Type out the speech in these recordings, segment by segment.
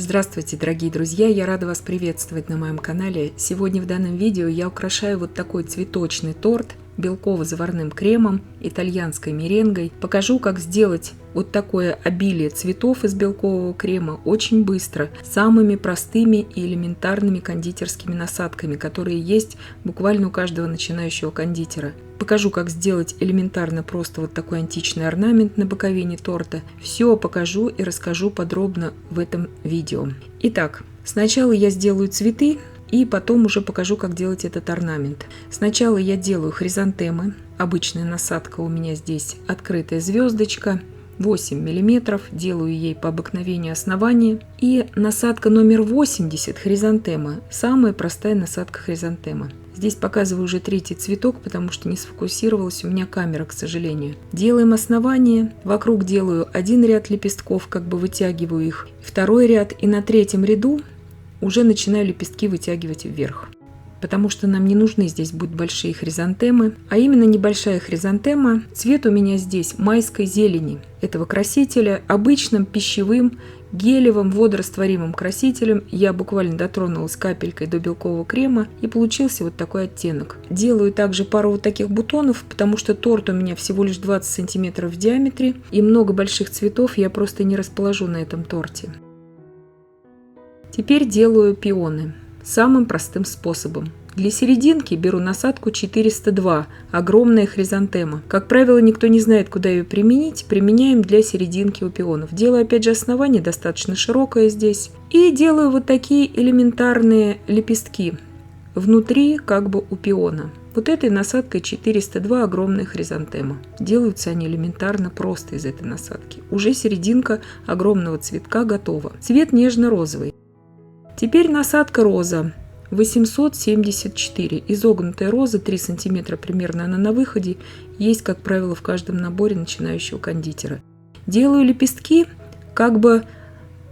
Здравствуйте, дорогие друзья! Я рада вас приветствовать на моем канале. Сегодня в данном видео я украшаю вот такой цветочный торт белково-заварным кремом, итальянской меренгой. Покажу, как сделать вот такое обилие цветов из белкового крема очень быстро, самыми простыми и элементарными кондитерскими насадками, которые есть буквально у каждого начинающего кондитера. Покажу, как сделать элементарно просто вот такой античный орнамент на боковине торта. Все покажу и расскажу подробно в этом видео. Итак, сначала я сделаю цветы, и потом уже покажу, как делать этот орнамент. Сначала я делаю хризантемы. Обычная насадка у меня здесь открытая звездочка, 8 мм. Делаю ей по обыкновению основание. И насадка номер 80 хризантема. Самая простая насадка хризантема. Здесь показываю уже третий цветок, потому что не сфокусировалась у меня камера, к сожалению. Делаем основание. Вокруг делаю один ряд лепестков, как бы вытягиваю их. Второй ряд. И на третьем ряду уже начинаю лепестки вытягивать вверх, потому что нам не нужны здесь будут большие хризантемы, а именно небольшая хризантема. Цвет у меня здесь майской зелени, этого красителя, обычным пищевым гелевым водорастворимым красителем. Я буквально дотронулась капелькой до белкового крема, и получился вот такой оттенок. Делаю также пару вот таких бутонов, потому что торт у меня всего лишь 20 см в диаметре, и много больших цветов я просто не расположу на этом торте. Теперь делаю пионы самым простым способом. Для серединки беру насадку 402, огромная хризантема. Как правило, никто не знает, куда ее применить. Применяем для серединки у пионов. Делаю опять же основание достаточно широкое здесь. И делаю вот такие элементарные лепестки внутри как бы у пиона. Вот этой насадкой 402 огромная хризантема. Делаются они элементарно просто из этой насадки. Уже серединка огромного цветка готова. Цвет нежно-розовый. Теперь насадка роза 874. Изогнутая роза 3 см примерно она на выходе. Есть, как правило, в каждом наборе начинающего кондитера. Делаю лепестки как бы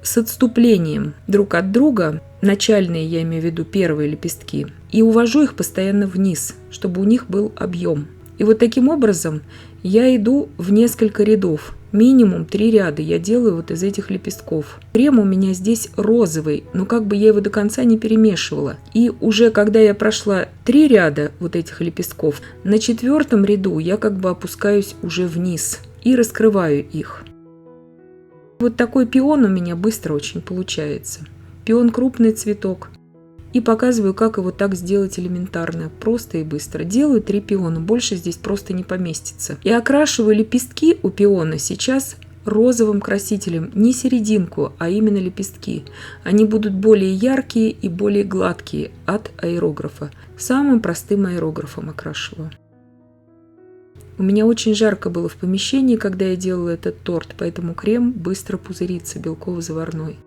с отступлением друг от друга. Начальные, я имею в виду первые лепестки. И увожу их постоянно вниз, чтобы у них был объем. И вот таким образом я иду в несколько рядов. Минимум 3 ряда я делаю вот из этих лепестков. Крем у меня здесь розовый, но как бы я его до конца не перемешивала. И уже когда я прошла 3 ряда вот этих лепестков, на 4-м ряду я как бы опускаюсь уже вниз и раскрываю их. Вот такой пион у меня быстро очень получается. Пион крупный цветок. И показываю, как его так сделать элементарно, просто и быстро. Делаю 3 пиона, больше здесь просто не поместится. И окрашиваю лепестки у пиона сейчас розовым красителем, не серединку, а именно лепестки. Они будут более яркие и более гладкие от аэрографа. Самым простым аэрографом окрашиваю. У меня очень жарко было в помещении, когда я делала этот торт, поэтому крем быстро пузырится, белково-заварной.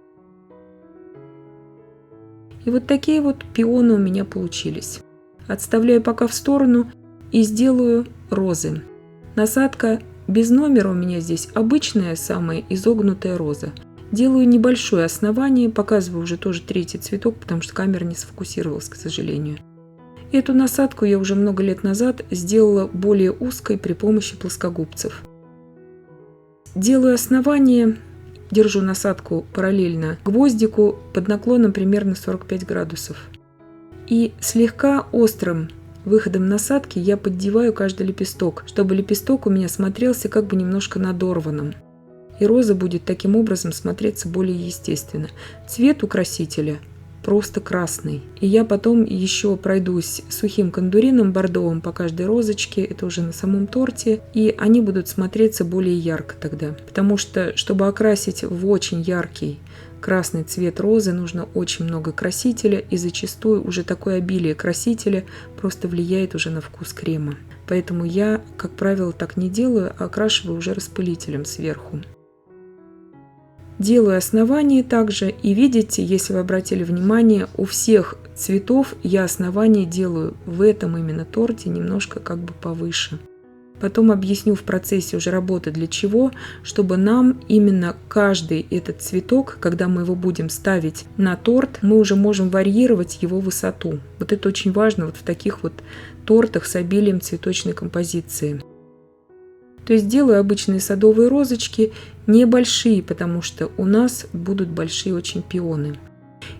И вот такие вот пионы у меня получились. Отставляю пока в сторону и сделаю розы. Насадка без номера у меня здесь обычная, самая изогнутая роза. Делаю небольшое основание, показываю уже тоже третий цветок, потому что камера не сфокусировалась, к сожалению. Эту насадку я уже много лет назад сделала более узкой при помощи плоскогубцев. Делаю основание. Держу насадку параллельно гвоздику под наклоном примерно 45 градусов. И слегка острым выходом насадки я поддеваю каждый лепесток, чтобы лепесток у меня смотрелся как бы немножко надорванным. И роза будет таким образом смотреться более естественно. Цвет у красителя просто красный. И я потом еще пройдусь сухим кондурином бордовым по каждой розочке, это уже на самом торте, и они будут смотреться более ярко тогда. Потому что, чтобы окрасить в очень яркий красный цвет розы, нужно очень много красителя, и зачастую уже такое обилие красителя просто влияет уже на вкус крема. Поэтому я, как правило, так не делаю, а окрашиваю уже распылителем сверху. Делаю основание также, и видите, если вы обратили внимание, у всех цветов я основание делаю в этом именно торте немножко как бы повыше. Потом объясню в процессе уже работы для чего, чтобы нам именно каждый этот цветок, когда мы его будем ставить на торт, мы уже можем варьировать его высоту. Вот это очень важно вот в таких вот тортах с обилием цветочной композиции. То есть делаю обычные садовые розочки, небольшие, потому что у нас будут большие очень пионы.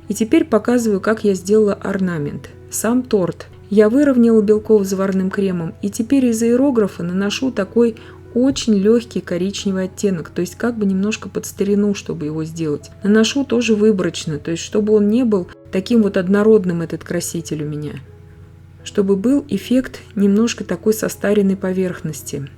И теперь показываю, как я сделала орнамент. Сам торт я выровняла белково-заварным кремом, и теперь из аэрографа наношу такой очень легкий коричневый оттенок, то есть как бы немножко под старину, чтобы его сделать. Наношу тоже выборочно, то есть чтобы он не был таким вот однородным, этот краситель у меня, чтобы был эффект немножко такой состаренной поверхности.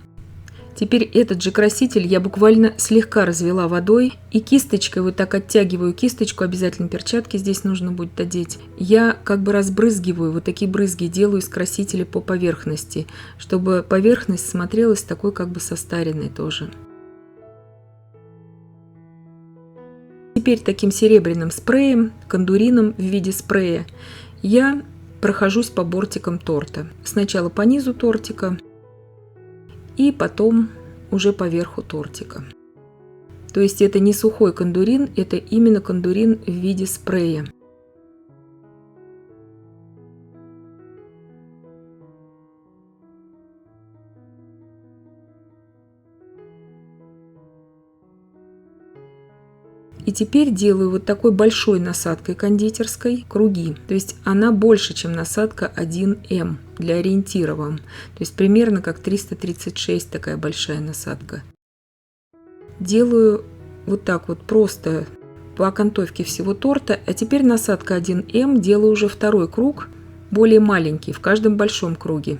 Теперь этот же краситель я буквально слегка развела водой и кисточкой, вот так оттягиваю кисточку, обязательно перчатки здесь нужно будет одеть. Я как бы разбрызгиваю, вот такие брызги делаю из красителя по поверхности, чтобы поверхность смотрелась такой как бы состаренной тоже. Теперь таким серебряным спреем, кондурином в виде спрея, я прохожусь по бортикам торта. Сначала по низу тортика, и потом уже по верху тортика. То есть это не сухой кондурин, это именно кондурин в виде спрея. И теперь делаю вот такой большой насадкой кондитерской круги. То есть она больше, чем насадка 1М для ориентира вам. То есть примерно как 336 такая большая насадка. Делаю вот так вот просто по окантовке всего торта. А теперь насадка 1М делаю уже второй круг, более маленький, в каждом большом круге.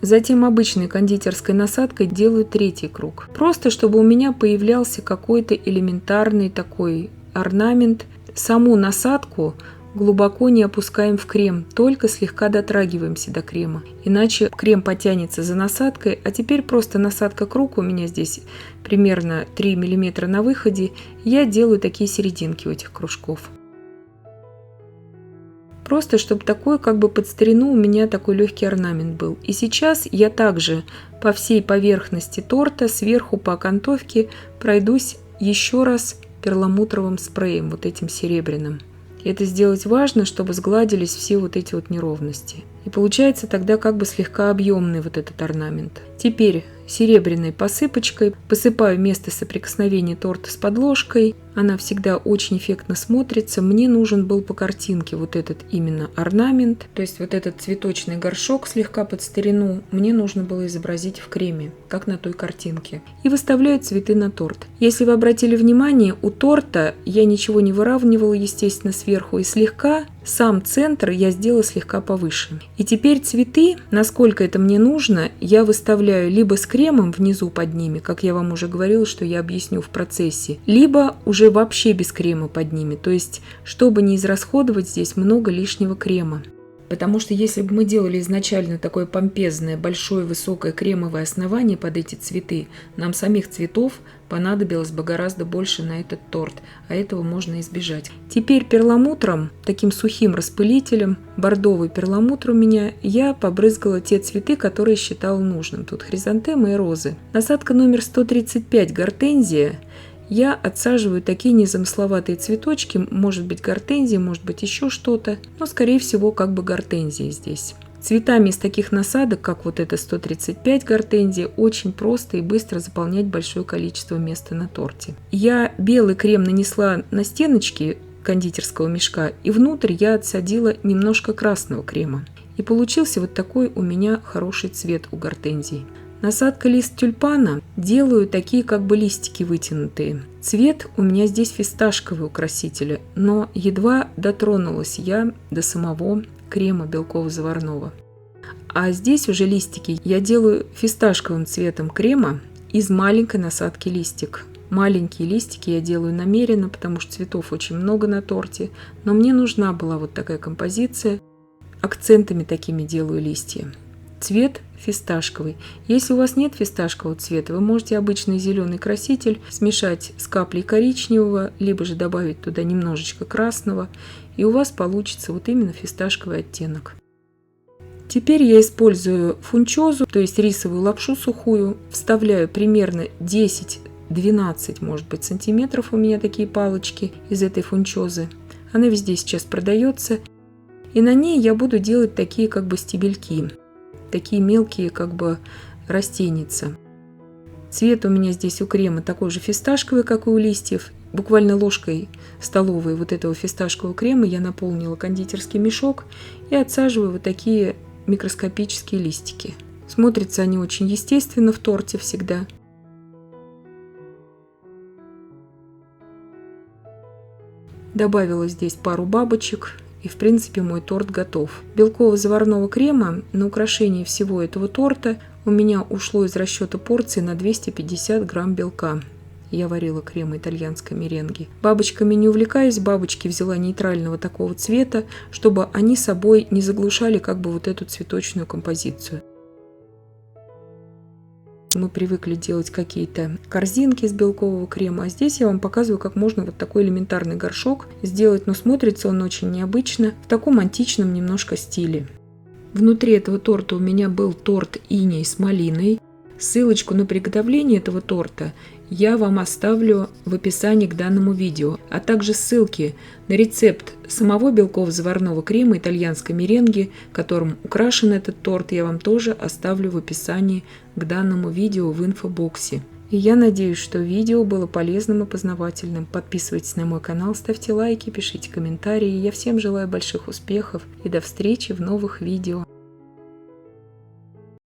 Затем обычной кондитерской насадкой делаю третий круг. Просто чтобы у меня появлялся какой-то элементарный такой орнамент. Саму насадку глубоко не опускаем в крем, только слегка дотрагиваемся до крема. Иначе крем потянется за насадкой. А теперь просто насадка круг, у меня здесь примерно 3 мм на выходе. Я делаю такие серединки у этих кружков. Просто, чтобы такой, как бы под старину у меня такой легкий орнамент был. И сейчас я также по всей поверхности торта, сверху по окантовке пройдусь еще раз перламутровым спреем, вот этим серебряным. И это сделать важно, чтобы сгладились все вот эти вот неровности. И получается тогда как бы слегка объемный вот этот орнамент. Теперь серебряной посыпочкой посыпаю место соприкосновения торта с подложкой. Она всегда очень эффектно смотрится. Мне нужен был по картинке вот этот именно орнамент. То есть вот этот цветочный горшок слегка под старину мне нужно было изобразить в креме, как на той картинке. И выставляю цветы на торт. Если вы обратили внимание, у торта я ничего не выравнивала, естественно, сверху. И слегка сам центр я сделала слегка повыше. И теперь цветы, насколько это мне нужно, я выставляю либо с кремом внизу под ними, как я вам уже говорила, что я объясню в процессе, либо уже вообще без крема под ними. То есть, чтобы не израсходовать здесь много лишнего крема. Потому что если бы мы делали изначально такое помпезное, большое, высокое кремовое основание под эти цветы, нам самих цветов понадобилось бы гораздо больше на этот торт, а этого можно избежать. Теперь перламутром, таким сухим распылителем, бордовый перламутр у меня, я побрызгала те цветы, которые считала нужным. Тут хризантемы и розы. Насадка номер 135 гортензия. Я отсаживаю такие незамысловатые цветочки, может быть гортензия, может быть еще что-то, но скорее всего как бы гортензия здесь. Цветами из таких насадок, как вот эта 135 гортензия, очень просто и быстро заполнять большое количество места на торте. Я белый крем нанесла на стеночки кондитерского мешка, и внутрь я отсадила немножко красного крема. И получился вот такой у меня хороший цвет у гортензии. Насадка лист тюльпана делаю такие как бы листики вытянутые. Цвет у меня здесь фисташковый у красителя, но едва дотронулась я до самого крема белково-заварного. А здесь уже листики я делаю фисташковым цветом крема из маленькой насадки листик. Маленькие листики я делаю намеренно, потому что цветов очень много на торте, но мне нужна была вот такая композиция. Акцентами такими делаю листья. Цвет фисташковый. Если у вас нет фисташкового цвета, вы можете обычный зеленый краситель смешать с каплей коричневого, либо же добавить туда немножечко красного, и у вас получится вот именно фисташковый оттенок. Теперь я использую фунчозу, то есть рисовую лапшу сухую, вставляю примерно 10-12, может быть, сантиметров у меня такие палочки из этой фунчозы. Она везде сейчас продается, и на ней я буду делать такие как бы стебельки. Такие мелкие как бы растеница. Цвет у меня здесь у крема такой же фисташковый, как и у листьев. Буквально ложкой столовой вот этого фисташкового крема я наполнила кондитерский мешок и отсаживаю вот такие микроскопические листики. Смотрятся они очень естественно в торте всегда. Добавила здесь пару бабочек, и в принципе мой торт готов. Белково-заварного крема на украшение всего этого торта у меня ушло из расчета порции на 250 грамм белка. Я варила крем итальянской меренги. Бабочками не увлекаюсь, бабочки взяла нейтрального такого цвета, чтобы они собой не заглушали как бы вот эту цветочную композицию. Мы привыкли делать какие-то корзинки из белкового крема, а здесь я вам показываю, как можно вот такой элементарный горшок сделать, но смотрится он очень необычно, в таком античном немножко стиле. Внутри этого торта у меня был торт иней с малиной. Ссылочку на приготовление этого торта я вам оставлю в описании к данному видео, а также ссылки на рецепт самого белково-заварного крема итальянской меренги, которым украшен этот торт, я вам тоже оставлю в описании к данному видео в инфобоксе. И я надеюсь, что видео было полезным и познавательным. Подписывайтесь на мой канал, ставьте лайки, пишите комментарии. Я всем желаю больших успехов и до встречи в новых видео.